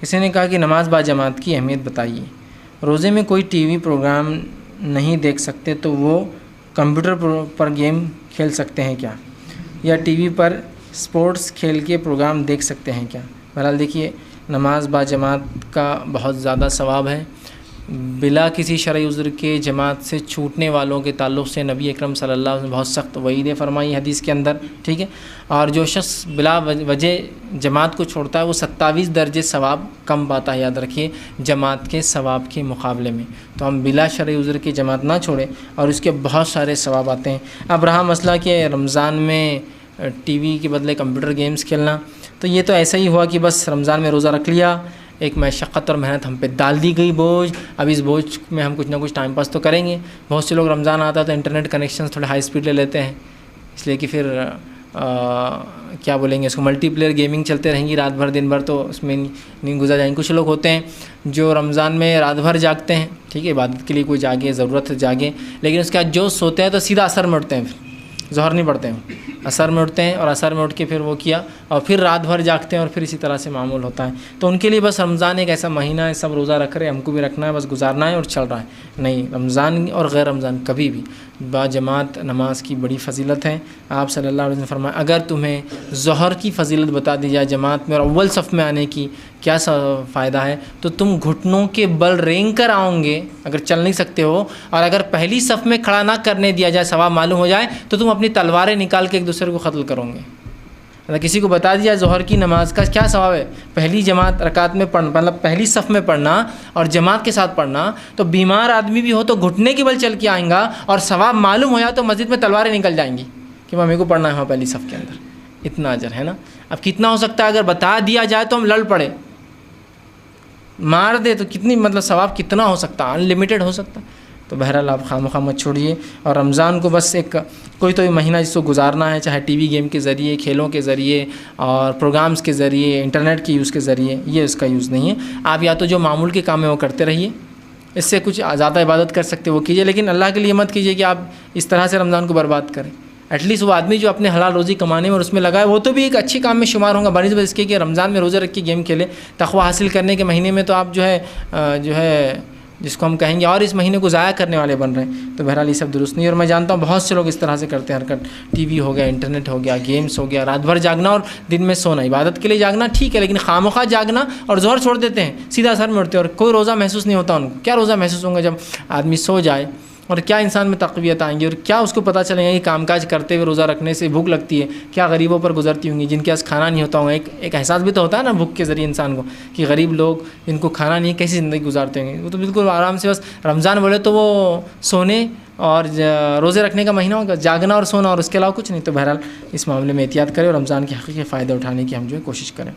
کسی نے کہا کہ نماز با جماعت کی اہمیت بتائیے۔ روزے میں کوئی ٹی وی پروگرام نہیں دیکھ سکتے تو وہ کمپیوٹر پر گیم کھیل سکتے ہیں کیا، یا ٹی وی پر سپورٹس کھیل کے پروگرام دیکھ سکتے ہیں کیا؟ بہرحال دیکھیے، نماز با جماعت کا بہت زیادہ ثواب ہے۔ بلا کسی شرعی عذر کے جماعت سے چھوٹنے والوں کے تعلق سے نبی اکرم صلی اللہ علیہ وسلم بہت سخت وعیدیں فرمائی حدیث کے اندر، ٹھیک ہے۔ اور جو شخص بلا وجہ جماعت کو چھوڑتا ہے وہ 27 درجے ثواب کم پاتا ہے، یاد رکھیے، جماعت کے ثواب کے مقابلے میں۔ تو ہم بلا شرعی عذر کی جماعت نہ چھوڑیں اور اس کے بہت سارے ثواب آتے ہیں۔ اب رہا مسئلہ کہ رمضان میں ٹی وی کے بدلے کمپیوٹر گیمز کھیلنا، تو یہ تو ایسا ہی ہوا کہ بس رمضان میں روزہ رکھ لیا، ایک مشقت اور محنت ہم پہ ڈال دی گئی بوجھ، اب اس بوجھ میں ہم کچھ نہ کچھ ٹائم پاس تو کریں گے۔ بہت سے لوگ رمضان آتا ہے تو انٹرنیٹ کنیکشنز تھوڑے ہائی سپیڈ لے لیتے ہیں، اس لیے کہ پھر کیا بولیں گے اس کو، ملٹی پلیئر گیمنگ چلتے رہیں گی رات بھر دن بھر، تو اس میں نہیں گزر جائیں گے۔ کچھ لوگ ہوتے ہیں جو رمضان میں رات بھر جاگتے ہیں، ٹھیک ہے، عبادت کے لیے کوئی جاگے، ضرورت ہے جاگے، لیکن اس کے بعد جو سوتے ہیں تو سیدھا عصر میں اٹھتے ہیں، پھر ظہر نہیں پڑھتے ہیں، عصر میں اٹھتے ہیں اور عصر میں اٹھ کے پھر وہ کیا اور پھر رات بھر جاگتے ہیں اور پھر اسی طرح سے معمول ہوتا ہے۔ تو ان کے لیے بس رمضان ایک ایسا مہینہ ہے، سب روزہ رکھ رہے ہیں، ہم کو بھی رکھنا ہے، بس گزارنا ہے اور چل رہا ہے۔ نہیں، رمضان اور غیر رمضان کبھی بھی با جماعت نماز کی بڑی فضیلت ہے۔ آپ صلی اللہ علیہ وسلم نے فرمایا اگر تمہیں ظہر کی فضیلت بتا دی جائے جماعت میں اور اول صف میں آنے کی کیا فائدہ ہے، تو تم گھٹنوں کے بل رینگ کر آؤ گے اگر چل نہیں سکتے ہو، اور اگر پہلی صف میں کھڑا نہ کرنے دیا جائے، ثواب معلوم ہو جائے، تو تم اپنی تلواریں نکال کے ایک دوسرے کو قتل کرو گے۔ اگر کسی کو بتا دیا ظہر کی نماز کا کیا ثواب ہے، پہلی جماعت رکعت میں پڑھنا، مطلب پہلی صف میں پڑھنا اور جماعت کے ساتھ پڑھنا، تو بیمار آدمی بھی ہو تو گھٹنے کے بل چل کے آئیں گا، اور ثواب معلوم ہو جائے تو مسجد میں تلواریں نکل جائیں گی کہ ممی کو پڑھنا ہے وہاں پہلی صف کے اندر، اتنا اجر ہے نا۔ اب کتنا ہو سکتا ہے، اگر بتا دیا جائے تو ہم لڑ پڑے، مار دے تو کتنی، مطلب ثواب کتنا ہو سکتا، ان لمیٹڈ ہو سکتا۔ تو بہرحال آپ خواہ مت چھوڑیے، اور رمضان کو بس ایک کوئی تو مہینہ جس کو گزارنا ہے، چاہے ٹی وی گیم کے ذریعے، کھیلوں کے ذریعے اور پروگرامز کے ذریعے، انٹرنیٹ کے یوز کے ذریعے، یہ اس کا یوز نہیں ہے۔ آپ یا تو جو معمول کے کام ہے وہ کرتے رہیے، اس سے کچھ زیادہ عبادت کر سکتے وہ کیجیے، لیکن اللہ کے لیے مت کیجیے کہ آپ اس طرح سے رمضان کو برباد کریں۔ ایٹ لیسٹ وہ آدمی جو اپنے حلال روزی کمانے میں اور اس میں لگائے، وہ تو بھی ایک اچھی کام میں شمار ہوگا، بنسبت اس کے کہ رمضان میں روزے رکھ کے گیم کھیلے۔ تقوی حاصل کرنے کے مہینے میں تو آپ جو ہے جس کو ہم کہیں گے اور اس مہینے کو ضائع کرنے والے بن رہے ہیں، تو بہرحال یہ سب درست نہیں ہے۔ اور میں جانتا ہوں بہت سے لوگ اس طرح سے کرتے ہیں حرکت، ٹی وی ہو گیا، انٹرنیٹ ہو گیا، گیمز ہو گیا، رات بھر جاگنا اور دن میں سونا، عبادت کے لیے جاگنا ٹھیک ہے، لیکن خواہ جاگنا اور ظہر چھوڑ دیتے ہیں، سیدھا اثر میں اٹھتے ہیں، اور کوئی روزہ محسوس نہیں ہوتا ان کو۔ کیا روزہ محسوس ہوں گا جب آدمی سو جائے، اور کیا انسان میں تقویت آئیں گی، اور کیا اس کو پتہ چلے گا کہ کام کاج کرتے ہوئے روزہ رکھنے سے بھوک لگتی ہے، کیا غریبوں پر گزرتی ہوں گی جن کے پاس کھانا نہیں ہوتا ہوگا۔ ایک احساس بھی تو ہوتا ہے نا بھوک کے ذریعے انسان کو، کہ غریب لوگ جن کو کھانا نہیں کیسی زندگی گزارتے ہوں گے، وہ تو بالکل آرام سے، بس رمضان بولے تو وہ سونے اور روزے رکھنے کا مہینہ ہوگا، جاگنا اور سونا، اور اس کے علاوہ کچھ نہیں۔ تو بہرحال اس معاملے میں احتیاط کریں اور رمضان کے حقیقی فائدہ اٹھانے کی ہم جو ہے کوشش کریں۔